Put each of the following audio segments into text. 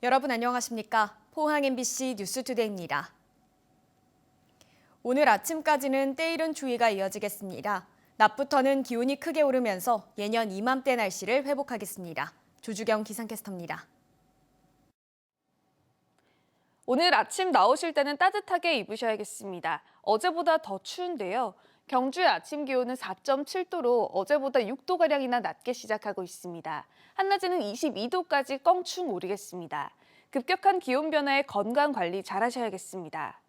여러분 안녕하십니까? 포항 MBC 뉴스투데이입니다. 오늘 아침까지는 때이른 추위가 이어지겠습니다. 낮부터는 기온이 크게 오르면서 예년 이맘때 날씨를 회복하겠습니다. 조주경 기상캐스터입니다. 오늘 아침 나오실 때는 따뜻하게 입으셔야겠습니다. 어제보다 더 추운데요. 경주의 아침 기온은 4.7도로 어제보다 6도가량이나 낮게 시작하고 있습니다. 한낮에는 22도까지 껑충 오르겠습니다. 급격한 기온 변화에 건강관리 잘 하셔야겠습니다.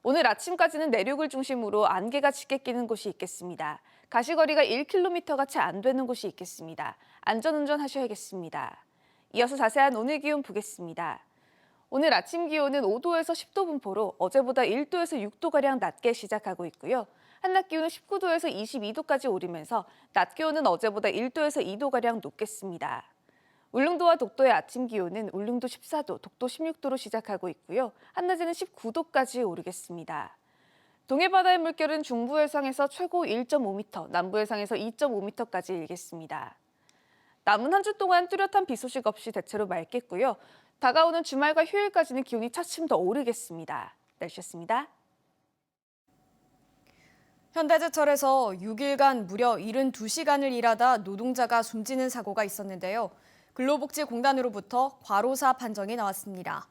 오늘 아침까지는 내륙을 중심으로 안개가 짙게 끼는 곳이 있겠습니다. 가시거리가 1km가 채 안 되는 곳이 있겠습니다. 안전운전 하셔야겠습니다. 이어서 자세한 오늘 기온 보겠습니다. 오늘 아침 기온은 5도에서 10도 분포로 어제보다 1도에서 6도가량 낮게 시작하고 있고요. 한낮 기온은 19도에서 22도까지 오르면서 낮 기온은 어제보다 1도에서 2도가량 높겠습니다. 울릉도와 독도의 아침 기온은 울릉도 14도, 독도 16도로 시작하고 있고요. 한낮에는 19도까지 오르겠습니다. 동해바다의 물결은 중부 해상에서 최고 1.5m, 남부 해상에서 2.5m까지 일겠습니다. 남은 한 주 동안 뚜렷한 비 소식 없이 대체로 맑겠고요. 다가오는 주말과 휴일까지는 기온이 차츰 더 오르겠습니다. 날씨였습니다. 현대제철에서 6일간 무려 72시간을 일하다 노동자가 숨지는 사고가 있었는데요. 근로복지공단으로부터 과로사 판정이 나왔습니다.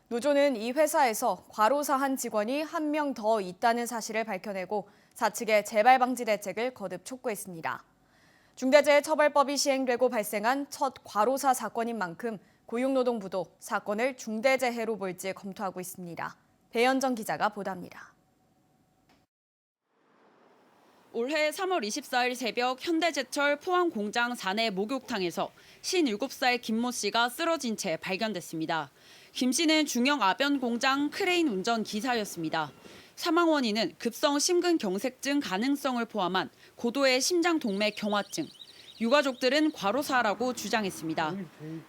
노조는 이 회사에서 과로사한 직원이 한 명 더 있다는 사실을 밝혀내고 사측의 재발 방지 대책을 거듭 촉구했습니다. 중대재해처벌법이 시행되고 발생한 첫 과로사 사건인 만큼 고용노동부도 사건을 중대재해로 볼지 검토하고 있습니다. 배현정 기자가 보도합니다. 올해 3월 24일 새벽 현대제철 포항공장 사내 목욕탕에서 57살 김모 씨가 쓰러진 채 발견됐습니다. 김 씨는 중형 아변 공장 크레인 운전 기사였습니다. 사망 원인은 급성 심근경색증 가능성을 포함한 고도의 심장동맥 경화증. 유가족들은 과로사라고 주장했습니다.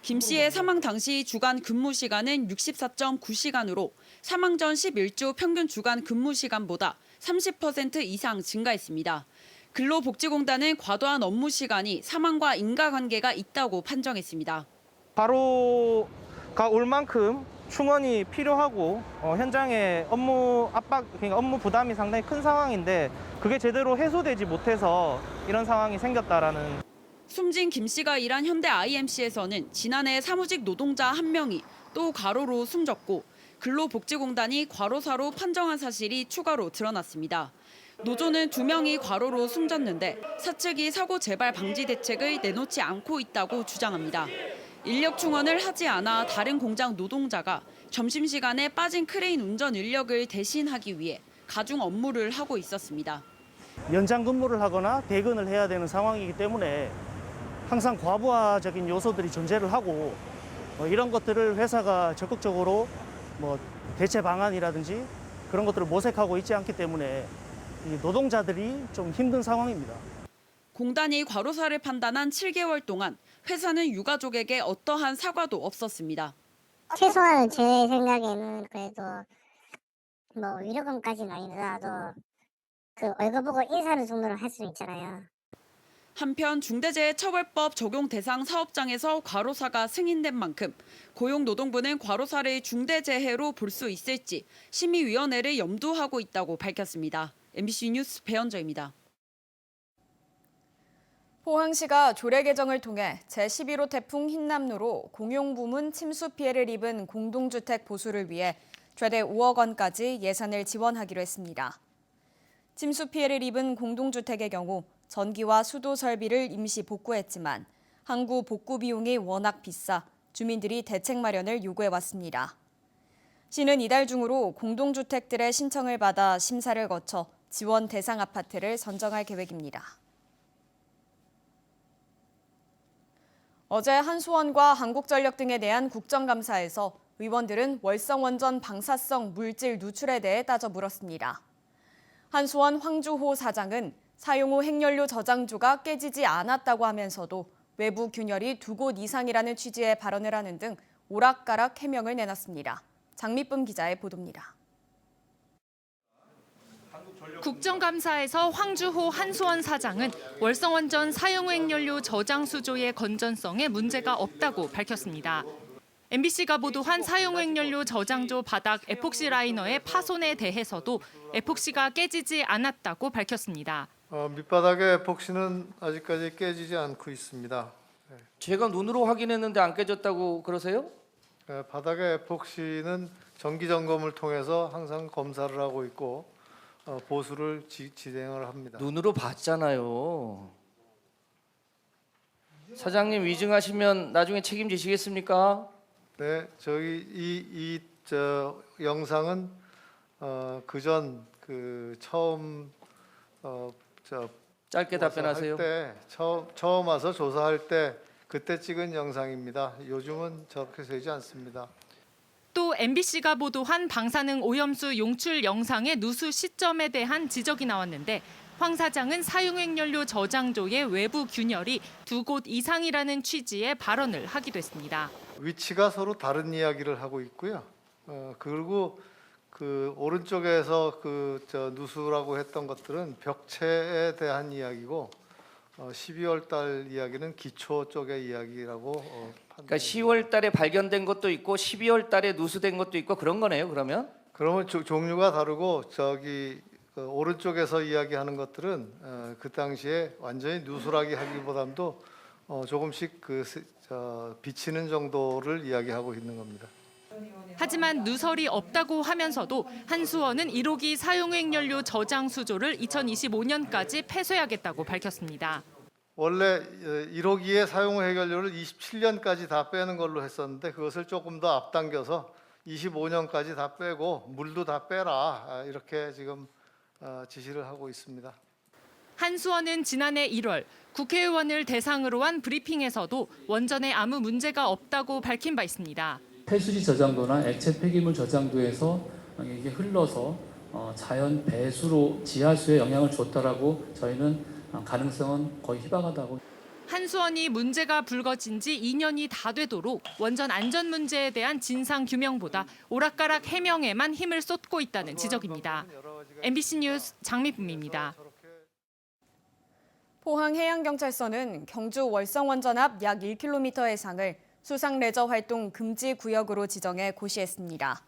김 씨의 사망 당시 주간 근무 시간은 64.9시간으로 사망 전 11주 평균 주간 근무 시간보다 30% 이상 증가했습니다. 근로복지공단은 과도한 업무 시간이 사망과 인과관계가 있다고 판정했습니다. 과로가 올 만큼 충원이 필요하고 현장에 업무 압박, 그러니까 업무 부담이 상당히 큰 상황인데 그게 제대로 해소되지 못해서 이런 상황이 생겼다라는. 숨진 김 씨가 일한 현대 IMC에서는 지난해 사무직 노동자 1명이 또 과로로 숨졌고 근로복지공단이 과로사로 판정한 사실이 추가로 드러났습니다. 노조는 2명이 과로로 숨졌는데 사측이 사고 재발 방지 대책을 내놓지 않고 있다고 주장합니다. 인력 충원을 하지 않아 다른 공장 노동자가 점심시간에 빠진 크레인 운전 인력을 대신하기 위해 가중 업무를 하고 있었습니다. 연장 근무를 하거나 대근을 해야 되는 상황이기 때문에 항상 과부하적인 요소들이 존재를 하고 이런 것들을 회사가 적극적으로 대체 방안이라든지 그런 것들을 모색하고 있지 않기 때문에 노동자들이 좀 힘든 상황입니다. 공단이 과로사를 판단한 7개월 동안 회사는 유가족에게 어떠한 사과도 없었습니다. 최소한 제 생각에는 그래도 위로금까지는 아니더라도 그 얼굴 보고 인사하는 정도는 할 수 있잖아요. 한편 중대재해처벌법 적용 대상 사업장에서 과로사가 승인된 만큼 고용노동부는 과로사를 중대재해로 볼 수 있을지 심의위원회를 염두하고 있다고 밝혔습니다. MBC 뉴스 배현정입니다. 포항시가 조례 개정을 통해 제11호 태풍 흰남노로 공용부문 침수 피해를 입은 공동주택 보수를 위해 최대 5억 원까지 예산을 지원하기로 했습니다. 침수 피해를 입은 공동주택의 경우 전기와 수도 설비를 임시 복구했지만 항구 복구 비용이 워낙 비싸 주민들이 대책 마련을 요구해왔습니다. 시는 이달 중으로 공동주택들의 신청을 받아 심사를 거쳐 지원 대상 아파트를 선정할 계획입니다. 어제 한수원과 한국전력 등에 대한 국정감사에서 의원들은 월성원전 방사성 물질 누출에 대해 따져 물었습니다. 한수원 황주호 사장은 사용 후 핵연료 저장조가 깨지지 않았다고 하면서도 외부 균열이 2곳 이상이라는 취지의 발언을 하는 등 오락가락 해명을 내놨습니다. 장미쁨 기자의 보도입니다. 국정감사에서 황주호 한수원 사장은 월성원전 사용 후 핵연료 저장 수조의 건전성에 문제가 없다고 밝혔습니다. MBC가 보도한 사용액 연료 저장조 바닥 에폭시 라이너의 파손에 대해서도 에폭시가 깨지지 않았다고 밝혔습니다. 밑바닥의 에폭시는 아직까지 깨지지 않고 있습니다. 제가 눈으로 확인했는데 안 깨졌다고 그러세요? 바닥의 에폭시는 정기 점검을 통해서 항상 검사를 하고 있고 보수를 진행을 합니다. 눈으로 봤잖아요. 사장님 위증하시면 나중에 책임지시겠습니까? 네, 저희 이 영상은 그전 처음 짧게 답변하세요. 처음 와서 조사할 때 그때 찍은 영상입니다. 요즘은 저렇게 되지 않습니다. 또 MBC가 보도한 방사능 오염수 용출 영상의 누수 시점에 대한 지적이 나왔는데 황 사장은 사용액 연료 저장조의 외부 균열이 2곳 이상이라는 취지의 발언을 하기도 했습니다. 위치가 서로 다른 이야기를 하고 있고요. 그리고 그 오른쪽에서 누수라고 했던 것들은 벽체에 대한 이야기고 12월 달 이야기는 기초 쪽의 이야기라고 그러니까 10월 달에 발견된 것도 있고 12월 달에 누수된 것도 있고 그런 거네요. 그러면 종류가 다르고 오른쪽에서 이야기하는 것들은 그 당시에 완전히 누수라기 하기보다도 조금씩 비치는 정도를 이야기하고 있는 겁니다. 하지만 누설이 없다고 하면서도 한수원은 1호기 사용액 연료 저장 수조를 2025년까지 폐쇄하겠다고 밝혔습니다. 원래 1호기의 사용 해결료를 27년까지 다 빼는 걸로 했었는데 그것을 조금 더 앞당겨서 25년까지 다 빼고 물도 다 빼라 이렇게 지금 지시를 하고 있습니다. 한수원은 지난해 1월 국회의원을 대상으로 한 브리핑에서도 원전에 아무 문제가 없다고 밝힌 바 있습니다. 폐수지 저장도나 액체 폐기물 저장도에서 이게 흘러서 자연 배수로 지하수에 영향을 줬다라고 저희는 가능성은 거의 희박하다고. 한수원이 문제가 불거진 지 2년이 다 되도록 원전 안전 문제에 대한 진상 규명보다 오락가락 해명에만 힘을 쏟고 있다는 지적입니다. MBC 뉴스 장미쁨입니다. 포항해양경찰서는 경주 월성원전 앞 약 1km 해상을 수상 레저 활동 금지 구역으로 지정해 고시했습니다.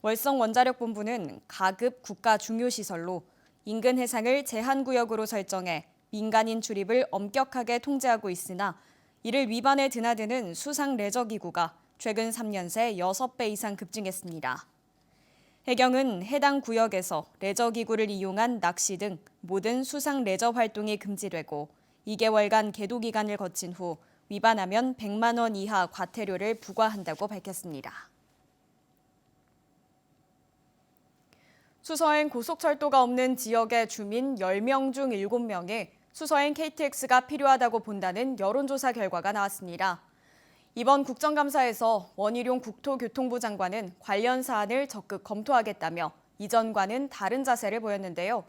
월성원자력본부는 가급 국가 중요시설로 인근 해상을 제한구역으로 설정해 민간인 출입을 엄격하게 통제하고 있으나 이를 위반에 드나드는 수상 레저기구가 최근 3년 새 6배 이상 급증했습니다. 해경은 해당 구역에서 레저기구를 이용한 낚시 등 모든 수상 레저 활동이 금지되고 2개월간 계도 기간을 거친 후 위반하면 100만 원 이하 과태료를 부과한다고 밝혔습니다. 수서행 고속철도가 없는 지역의 주민 10명 중 7명이 수서행 KTX가 필요하다고 본다는 여론조사 결과가 나왔습니다. 이번 국정감사에서 원희룡 국토교통부 장관은 관련 사안을 적극 검토하겠다며 이전과는 다른 자세를 보였는데요.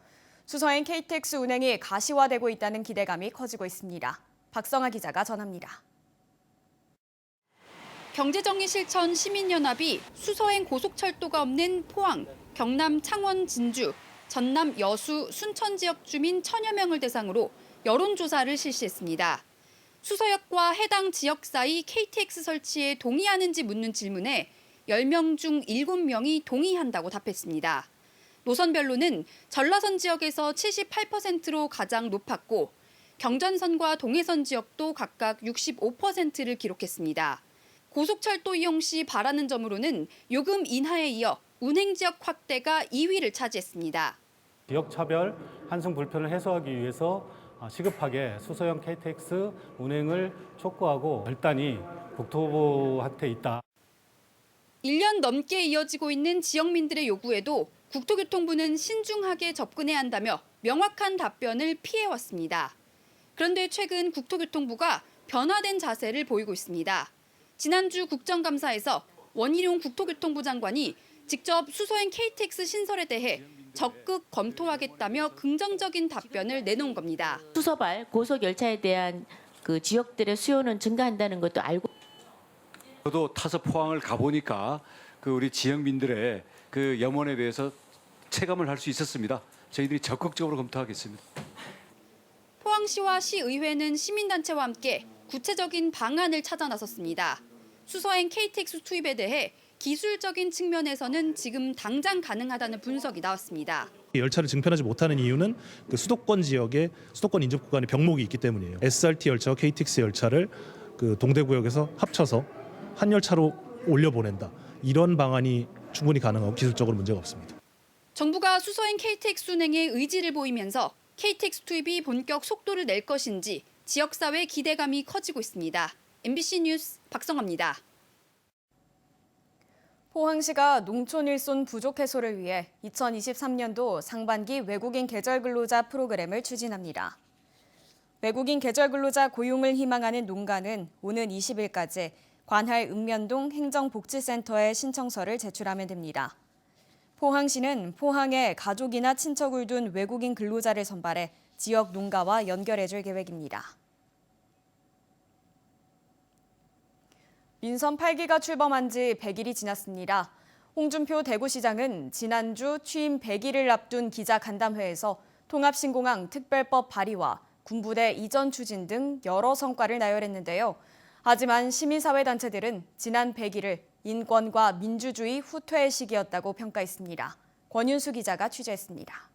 수서행 KTX 운행이 가시화되고 있다는 기대감이 커지고 있습니다. 박성아 기자가 전합니다. 경제정의 실천 시민연합이 수서행 고속철도가 없는 포항, 경남 창원 진주, 전남 여수, 순천 지역 주민 1000여 명을 대상으로 여론조사를 실시했습니다. 수서역과 해당 지역 사이 KTX 설치에 동의하는지 묻는 질문에 10명 중 7명이 동의한다고 답했습니다. 노선별로는 전라선 지역에서 78%로 가장 높았고 경전선과 동해선 지역도 각각 65%를 기록했습니다. 고속철도 이용 시 바라는 점으로는 요금 인하에 이어 운행 지역 확대가 2위를 차지했습니다. 지역 차별, 환승 불편을 해소하기 위해서 시급하게 수서형 KTX 운행을 촉구하고 결단이 국토부한테 있다. 1년 넘게 이어지고 있는 지역민들의 요구에도 국토교통부는 신중하게 접근해야 한다며 명확한 답변을 피해왔습니다. 그런데 최근 국토교통부가 변화된 자세를 보이고 있습니다. 지난주 국정감사에서 원희룡 국토교통부 장관이 직접 수서행 KTX 신설에 대해 적극 검토하겠다며 긍정적인 답변을 내놓은 겁니다. 수서발 고속열차에 대한 그 지역들의 수요는 증가한다는 것도 알고. 저도 타서 포항을 가보니까 우리 지역민들의 그 염원에 대해서 체감을 할 수 있었습니다. 저희들이 적극적으로 검토하겠습니다. 포항시와 시의회는 시민단체와 함께 구체적인 방안을 찾아 나섰습니다. 수서행 KTX 투입에 대해 기술적인 측면에서는 지금 당장 가능하다는 분석이 나왔습니다. 열차를 증편하지 못하는 이유는 그 수도권 지역에 수도권 인접 구간에 병목이 있기 때문이에요. SRT 열차와 KTX 열차를 그 동대구역에서 합쳐서 한 열차로 올려보낸다. 이런 방안이 충분히 가능하고 기술적으로 문제가 없습니다. 정부가 수서행 KTX 운행에 의지를 보이면서 KTX 투입이 본격 속도를 낼 것인지 지역사회 기대감이 커지고 있습니다. MBC 뉴스 박성아입니다. 포항시가 농촌 일손 부족 해소를 위해 2023년도 상반기 외국인 계절 근로자 프로그램을 추진합니다. 외국인 계절 근로자 고용을 희망하는 농가는 오는 20일까지 관할 읍면동 행정복지센터에 신청서를 제출하면 됩니다. 포항시는 포항에 가족이나 친척을 둔 외국인 근로자를 선발해 지역 농가와 연결해줄 계획입니다. 민선 8기가 출범한 지 100일이 지났습니다. 홍준표 대구시장은 지난주 취임 100일을 앞둔 기자간담회에서 통합신공항 특별법 발의와 군부대 이전 추진 등 여러 성과를 나열했는데요. 하지만 시민사회단체들은 지난 100일을 인권과 민주주의 후퇴의 시기였다고 평가했습니다. 권윤수 기자가 취재했습니다.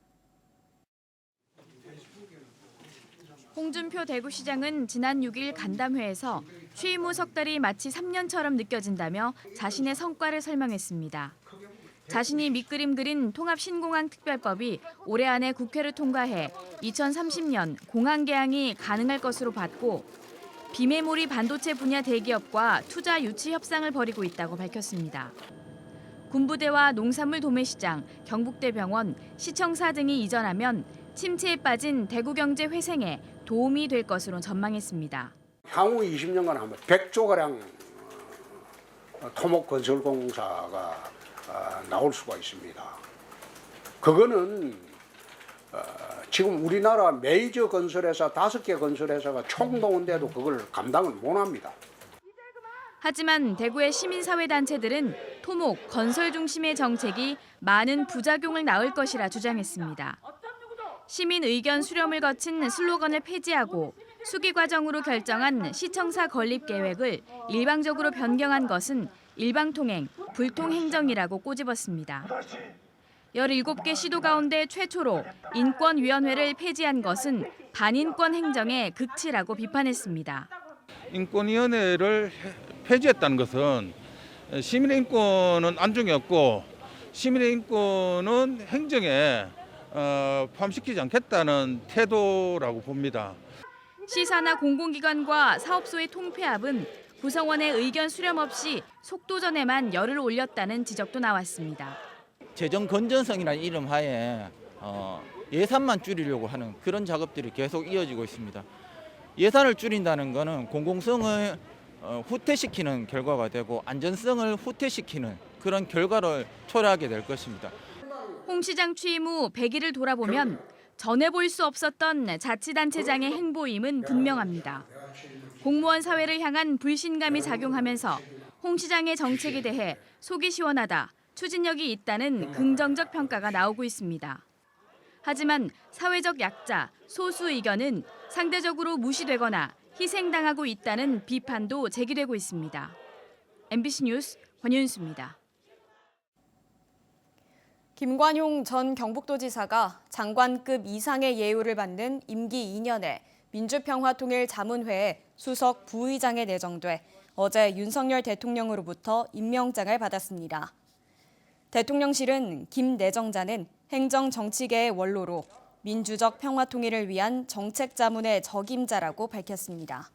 홍준표 대구시장은 지난 6일 간담회에서 취임 후 석 달이 마치 3년처럼 느껴진다며 자신의 성과를 설명했습니다. 자신이 밑그림 그린 통합신공항 특별법이 올해 안에 국회를 통과해 2030년 공항 개항이 가능할 것으로 봤고 비메모리 반도체 분야 대기업과 투자 유치 협상을 벌이고 있다고 밝혔습니다. 군부대와 농산물 도매시장, 경북대병원, 시청사 등이 이전하면 침체에 빠진 대구 경제 회생에 도움이 될 것으로 전망했습니다. 향후 20년간 하면 100조가량 토목건설공사가 나올 수가 있습니다. 그거는 지금 우리나라 메이저 건설회사 5개 건설회사가 총동원돼도 그걸 감당을 못합니다. 하지만 대구의 시민사회단체들은 토목, 건설 중심의 정책이 많은 부작용을 낳을 것이라 주장했습니다. 시민 의견 수렴을 거친 슬로건을 폐지하고 수기 과정으로 결정한 시청사 건립 계획을 일방적으로 변경한 것은 일방통행, 불통행정이라고 꼬집었습니다. 17개 시도 가운데 최초로 인권위원회를 폐지한 것은 반인권 행정의 극치라고 비판했습니다. 인권위원회를 폐지했다는 것은 시민의 인권은 안중에 없고 시민의 인권은 행정에 포함시키지 않겠다는 태도라고 봅니다. 시사나 공공기관과 사업소의 통폐합은 구성원의 의견 수렴 없이 속도전에만 열을 올렸다는 지적도 나왔습니다. 재정 건전성이라는 이름 하에 예산만 줄이려고 하는 그런 작업들이 계속 이어지고 있습니다. 예산을 줄인다는 것은 공공성을 후퇴시키는 결과가 되고 안전성을 후퇴시키는 그런 결과를 초래하게 될 것입니다. 홍 시장 취임 후 100일을 돌아보면 전에 볼 수 없었던 자치단체장의 행보임은 분명합니다. 공무원 사회를 향한 불신감이 작용하면서 홍 시장의 정책에 대해 속이 시원하다, 추진력이 있다는 긍정적 평가가 나오고 있습니다. 하지만 사회적 약자, 소수 의견은 상대적으로 무시되거나 희생당하고 있다는 비판도 제기되고 있습니다. MBC 뉴스 권윤수입니다. 김관용 전 경북도지사가 장관급 이상의 예우를 받는 임기 2년에 민주평화통일자문회에 수석 부의장에 내정돼 어제 윤석열 대통령으로부터 임명장을 받았습니다. 대통령실은 김 내정자는 행정정치계의 원로로 민주적 평화통일을 위한 정책자문의 적임자라고 밝혔습니다.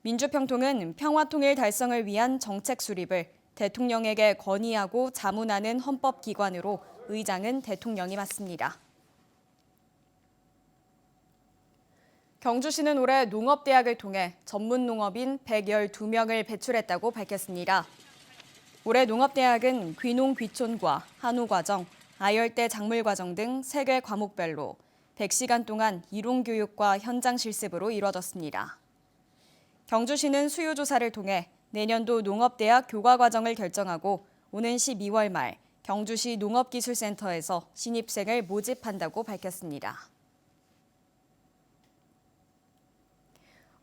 민주평통은 평화통일 달성을 위한 정책 수립을 대통령에게 건의하고 자문하는 헌법기관으로 의장은 대통령이 맡습니다. 경주시는 올해 농업대학을 통해 전문 농업인 112명을 배출했다고 밝혔습니다. 올해 농업대학은 귀농 귀촌과 한우과정, 아열대 작물과정 등 3개 과목별로 100시간 동안 이론교육과 현장 실습으로 이뤄졌습니다. 경주시는 수요조사를 통해 내년도 농업대학 교과과정을 결정하고 오는 12월 말 경주시 농업기술센터에서 신입생을 모집한다고 밝혔습니다.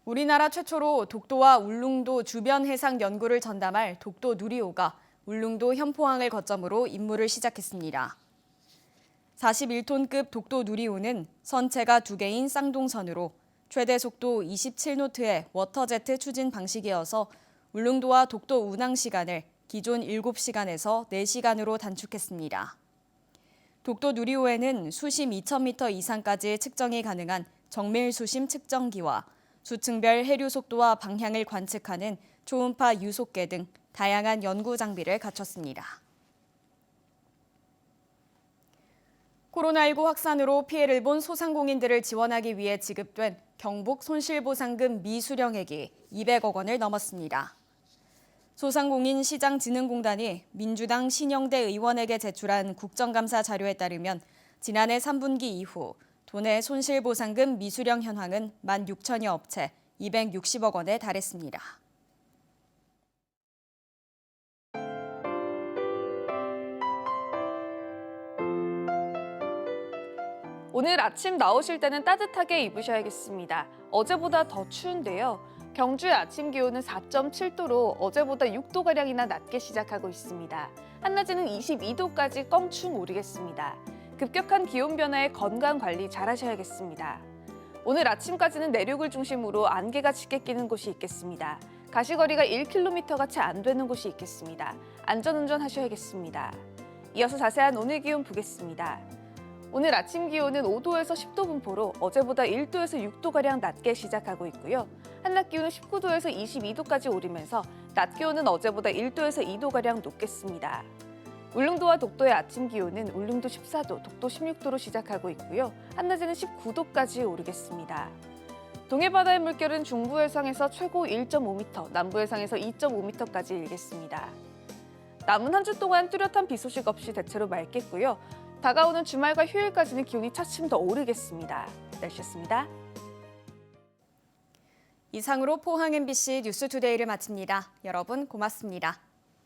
우리나라 최초로 독도와 울릉도 주변 해상 연구를 전담할 독도 누리호가 울릉도 현포항을 거점으로 임무를 시작했습니다. 41톤급 독도 누리호는 선체가 2개인 쌍동선으로 최대 속도 27노트의 워터제트 추진 방식이어서 울릉도와 독도 운항 시간을 기존 7시간에서 4시간으로 단축했습니다. 독도 누리호에는 수심 2,000m 이상까지 측정이 가능한 정밀 수심 측정기와 수층별 해류 속도와 방향을 관측하는 초음파 유속계 등 다양한 연구 장비를 갖췄습니다. 코로나19 확산으로 피해를 본 소상공인들을 지원하기 위해 지급된 경북 손실보상금 미수령액이 200억 원을 넘었습니다. 소상공인 시장진흥공단이 민주당 신영대 의원에게 제출한 국정감사 자료에 따르면 지난해 3분기 이후 도내 손실보상금 미수령 현황은 16,000여 업체 260억 원에 달했습니다. 오늘 아침 나오실 때는 따뜻하게 입으셔야겠습니다. 어제보다 더 추운데요. 경주의 아침 기온은 4.7도로 어제보다 6도가량이나 낮게 시작하고 있습니다. 한낮에는 22도까지 껑충 오르겠습니다. 급격한 기온 변화에 건강 관리 잘 하셔야겠습니다. 오늘 아침까지는 내륙을 중심으로 안개가 짙게 끼는 곳이 있겠습니다. 가시거리가 1km가 채 안 되는 곳이 있겠습니다. 안전운전 하셔야겠습니다. 이어서 자세한 오늘 기온 보겠습니다. 오늘 아침 기온은 5도에서 10도 분포로 어제보다 1도에서 6도가량 낮게 시작하고 있고요. 한낮 기온은 19도에서 22도까지 오르면서 낮 기온은 어제보다 1도에서 2도가량 높겠습니다. 울릉도와 독도의 아침 기온은 울릉도 14도, 독도 16도로 시작하고 있고요. 한낮에는 19도까지 오르겠습니다. 동해바다의 물결은 중부 해상에서 최고 1.5m, 남부 해상에서 2.5m까지 일겠습니다. 남은 한 주 동안 뚜렷한 비 소식 없이 대체로 맑겠고요. 다가오는 주말과 휴일까지는 기온이 차츰 더 오르겠습니다. 날씨였습니다. 이상으로 포항 MBC 뉴스투데이를 마칩니다. 여러분 고맙습니다.